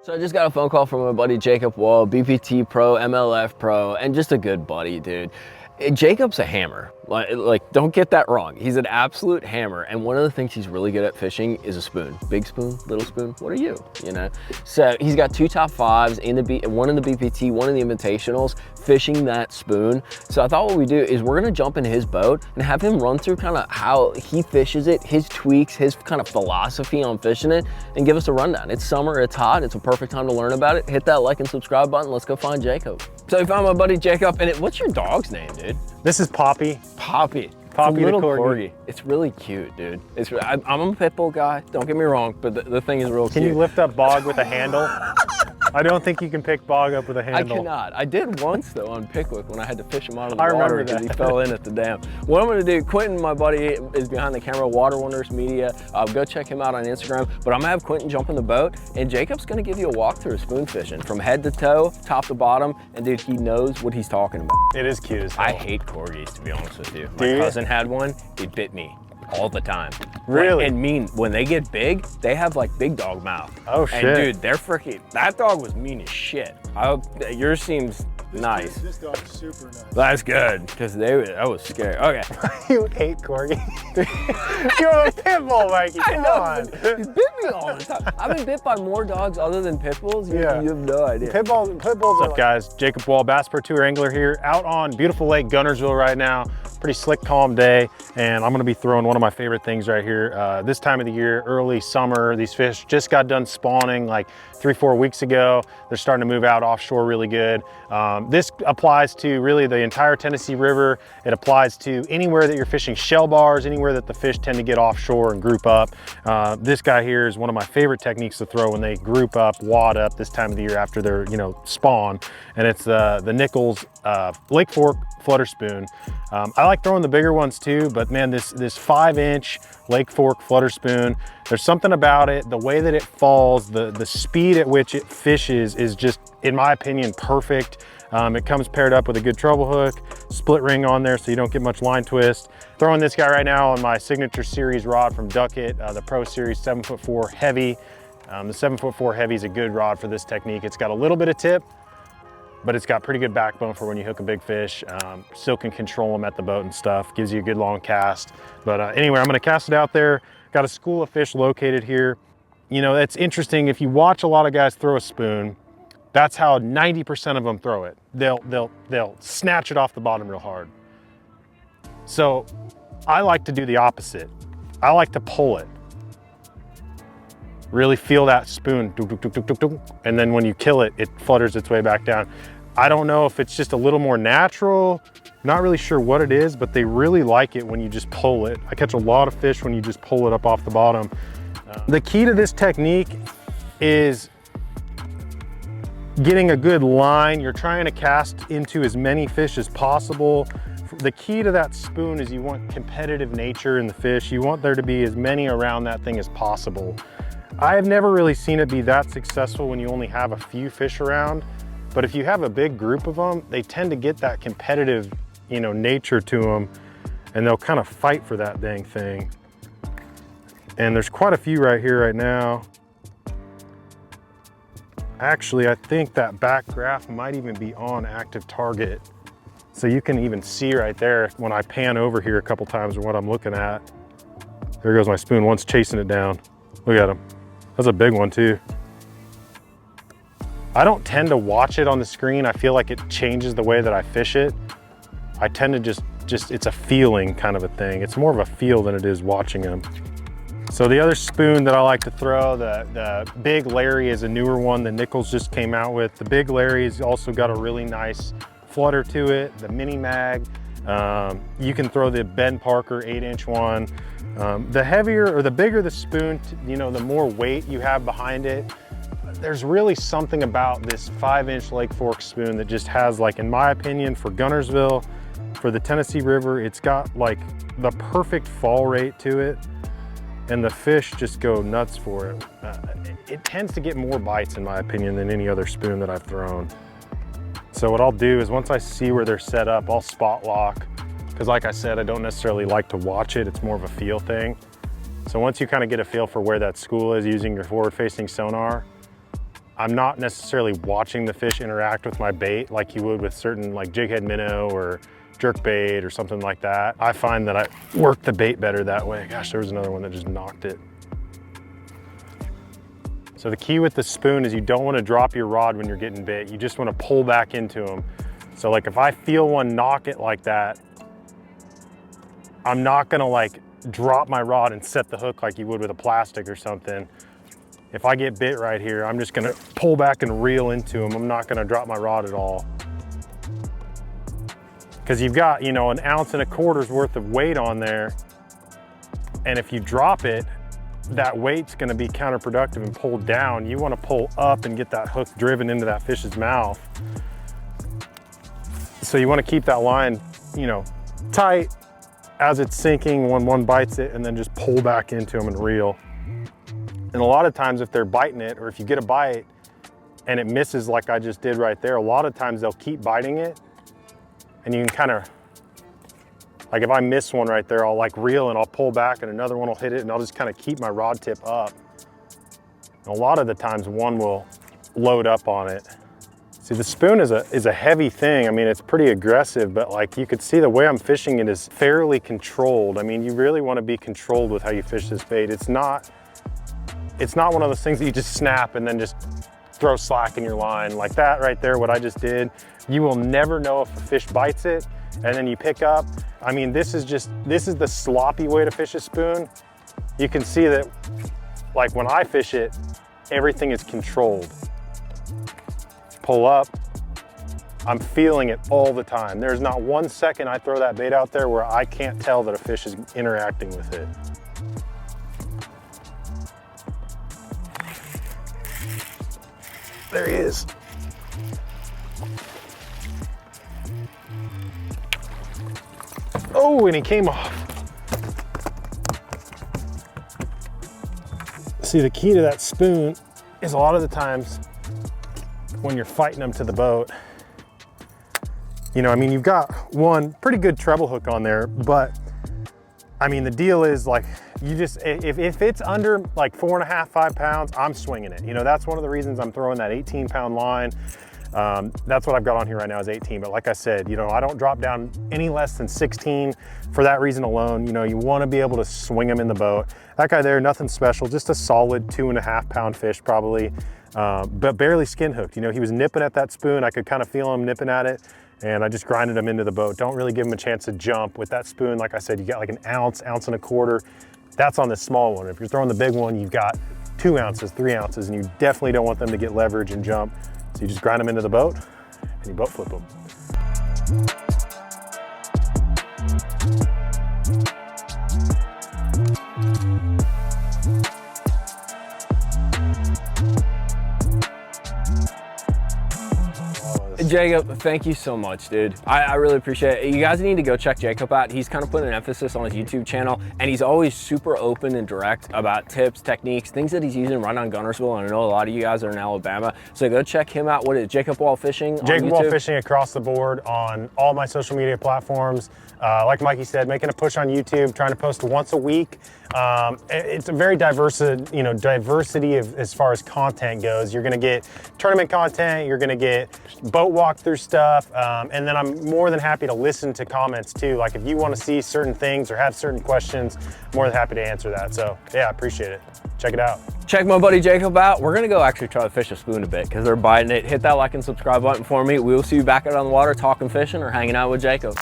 So I just got a phone call from my buddy Jacob Wall, BPT Pro, MLF Pro, and just a good buddy, dude. Jacob's a hammer. Like, don't get that wrong. He's an absolute hammer. And one of the things he's really good at fishing is a spoon. Big spoon, little spoon, what are you? You know? So he's got 2 top 5s in the one in the BPT, one in the Invitationals, fishing that spoon. So I thought what we do is we're gonna jump into his boat and have him run through kind of how he fishes it, his tweaks, his kind of philosophy on fishing it, and give us a rundown. It's summer, it's hot, it's a perfect time to learn about it. Hit that like and subscribe button. Let's go find Jacob. So we found my buddy Jacob, and what's your dog's name, dude? This is Poppy. Poppy. Poppy the little the corgi. It's really cute, dude. I'm a pit bull guy, don't get me wrong, but the thing is real cute. Can you lift up Bog with a handle? I don't think you can pick Bog up with a handle. I cannot. I did once though on Pickwick when I had to fish him out of the water because he fell in at the dam. What I'm gonna do, Quentin, my buddy, is behind the camera, Water Wonders Media. Go check him out on Instagram. But I'm gonna have Quentin jump in the boat and Jacob's gonna give you a walkthrough of spoon fishing from head to toe, top to bottom. And dude, he knows what he's talking about. It is cute as hell. I hate corgis, to be honest with you. My cousin had one, he bit me all the time. Really? And when they get big, they have like big dog mouth. Oh shit. And dude, they're freaking, that dog was mean as shit. Yours seems nice. This dog's super nice. That's good, because that was scary. Okay. You hate corgi. You're a pit bull, Mikey, come on. He bit me all the time. I've been bit by more dogs other than pit bulls. You have no idea. Pit bulls What's up, guys? Jacob Wall, Bass Pro Angler here, out on beautiful Lake Guntersville right now. Pretty slick, calm day, and I'm gonna be throwing one of my favorite things right here. This time of the year, early summer, these fish just got done spawning like 3-4 weeks ago. They're starting to move out offshore really good. This applies to really the entire Tennessee River. It applies to anywhere that you're fishing shell bars, anywhere that the fish tend to get offshore and group up. This guy here is one of my favorite techniques to throw when they group up, wad up this time of the year after they're, spawn. And it's the Nichols Lake Fork flutter spoon. I like throwing the bigger ones too, but man, this 5-inch Lake Fork flutter spoon, there's something about it, the way that it falls, the speed at which it fishes is just, in my opinion, perfect. It comes paired up with a good treble hook, split ring on there so you don't get much line twist. Throwing this guy right now on my signature series rod from Duckett, the Pro Series 7'4" heavy. The 7'4" heavy is a good rod for this technique. It's got a little bit of tip, but it's got pretty good backbone for when you hook a big fish. Still can control them at the boat and stuff. Gives you a good long cast. But anyway, I'm gonna cast it out there. Got a school of fish located here. It's interesting, if you watch a lot of guys throw a spoon, that's how 90% of them throw it. They'll snatch it off the bottom real hard. So I like to do the opposite. I like to pull it. Really feel that spoon, and then when you kill it, it flutters its way back down. I don't know if it's just a little more natural, not really sure what it is, but they really like it when you just pull it. I catch a lot of fish when you just pull it up off the bottom. The key to this technique is getting a good line. You're trying to cast into as many fish as possible. The key to that spoon is you want competitive nature in the fish. You want there to be as many around that thing as possible. I have never really seen it be that successful when you only have a few fish around, but if you have a big group of them, they tend to get that competitive, nature to them, and they'll kind of fight for that dang thing. And there's quite a few right here right now. Actually, I think that back graph might even be on active target. So you can even see right there when I pan over here a couple times what I'm looking at. There goes my spoon, one's chasing it down. Look at him. That's a big one too. I don't tend to watch it on the screen. I feel like it changes the way that I fish it. I tend to just it's a feeling kind of a thing. It's more of a feel than it is watching them. So the other spoon that I like to throw, the Big Larry is a newer one that Nichols just came out with. The Big Larry's also got a really nice flutter to it, the mini mag. You can throw the Ben Parker 8-inch one. The heavier or the bigger the spoon, the more weight you have behind it. There's really something about this 5-inch Lake Fork spoon that just has, like, in my opinion, for Guntersville, for the Tennessee River, it's got like the perfect fall rate to it, and the fish just go nuts for it. It tends to get more bites, in my opinion, than any other spoon that I've thrown. So what I'll do is once I see where they're set up, I'll spot lock. Because like I said, I don't necessarily like to watch it. It's more of a feel thing. So once you kind of get a feel for where that school is using your forward-facing sonar, I'm not necessarily watching the fish interact with my bait like you would with certain like jig head minnow or jerk bait or something like that. I find that I work the bait better that way. Gosh, there was another one that just knocked it. So the key with the spoon is you don't want to drop your rod when you're getting bit. You just want to pull back into them. So like if I feel one knock it like that, I'm not gonna like drop my rod and set the hook like you would with a plastic or something. If I get bit right here, I'm just gonna pull back and reel into them. I'm not gonna drop my rod at all. Because you've got, you know, 1.25 ounces worth of weight on there. And if you drop it, that weight's gonna be counterproductive and pull down. You wanna pull up and get that hook driven into that fish's mouth. So you wanna keep that line, you know, tight as it's sinking when one bites it, and then just pull back into them and reel. And a lot of times if they're biting it, or if you get a bite and it misses like I just did right there, a lot of times they'll keep biting it, and you can kind of, like if I miss one right there, I'll like reel and I'll pull back and another one will hit it, and I'll just kind of keep my rod tip up. And a lot of the times one will load up on it. See, the spoon is a heavy thing. I mean, it's pretty aggressive, but like you could see the way I'm fishing it is fairly controlled. I mean, you really want to be controlled with how you fish this bait. It's not one of those things that you just snap and then just throw slack in your line. Like that right there, what I just did, you will never know if a fish bites it, and then you pick up. I mean, this is the sloppy way to fish a spoon. You can see that, like when I fish it, everything is controlled. Pull up, I'm feeling it all the time. There's not one second I throw that bait out there where I can't tell that a fish is interacting with it. There he is. Oh, and he came off. See, the key to that spoon is a lot of the times when you're fighting them to the boat, you know, I mean, you've got one pretty good treble hook on there, but I mean, the deal is like, you just, if it's under like 4.5, 5 pounds, I'm swinging it. You know, that's one of the reasons I'm throwing that 18-pound line. That's what I've got on here right now is 18. But like I said, you know, I don't drop down any less than 16 for that reason alone. You know, you want to be able to swing them in the boat. That guy there, nothing special, just a solid 2.5 pound fish probably, but barely skin hooked. You know, he was nipping at that spoon. I could kind of feel him nipping at it, and I just grinded him into the boat. Don't really give him a chance to jump with that spoon. Like I said, you got like 1 ounce, 1.25 ounces. That's on the small one. If you're throwing the big one, you've got 2 ounces, 3 ounces, and you definitely don't want them to get leverage and jump. So you just grind them into the boat and you boat flip them. Jacob, thank you so much, dude. I really appreciate it. You guys need to go check Jacob out. He's kind of putting an emphasis on his YouTube channel, and he's always super open and direct about tips, techniques, things that he's using right on Guntersville. And I know a lot of you guys are in Alabama, so go check him out. What is it, Jacob Wall Fishing on Jacob YouTube? Wall Fishing across the board on all my social media platforms. Like Mikey said, making a push on YouTube, trying to post once a week. It's a very diverse, you know, diversity of as far as content goes. You're gonna get tournament content, you're gonna get boat walkthrough stuff, and then I'm more than happy to listen to comments too. Like if you wanna see certain things or have certain questions, I'm more than happy to answer that. So yeah, I appreciate it. Check it out. Check my buddy Jacob out. We're gonna go actually try to fish a spoon a bit because they're biting it. Hit that like and subscribe button for me. We will see you back out on the water talking fishing or hanging out with Jacob.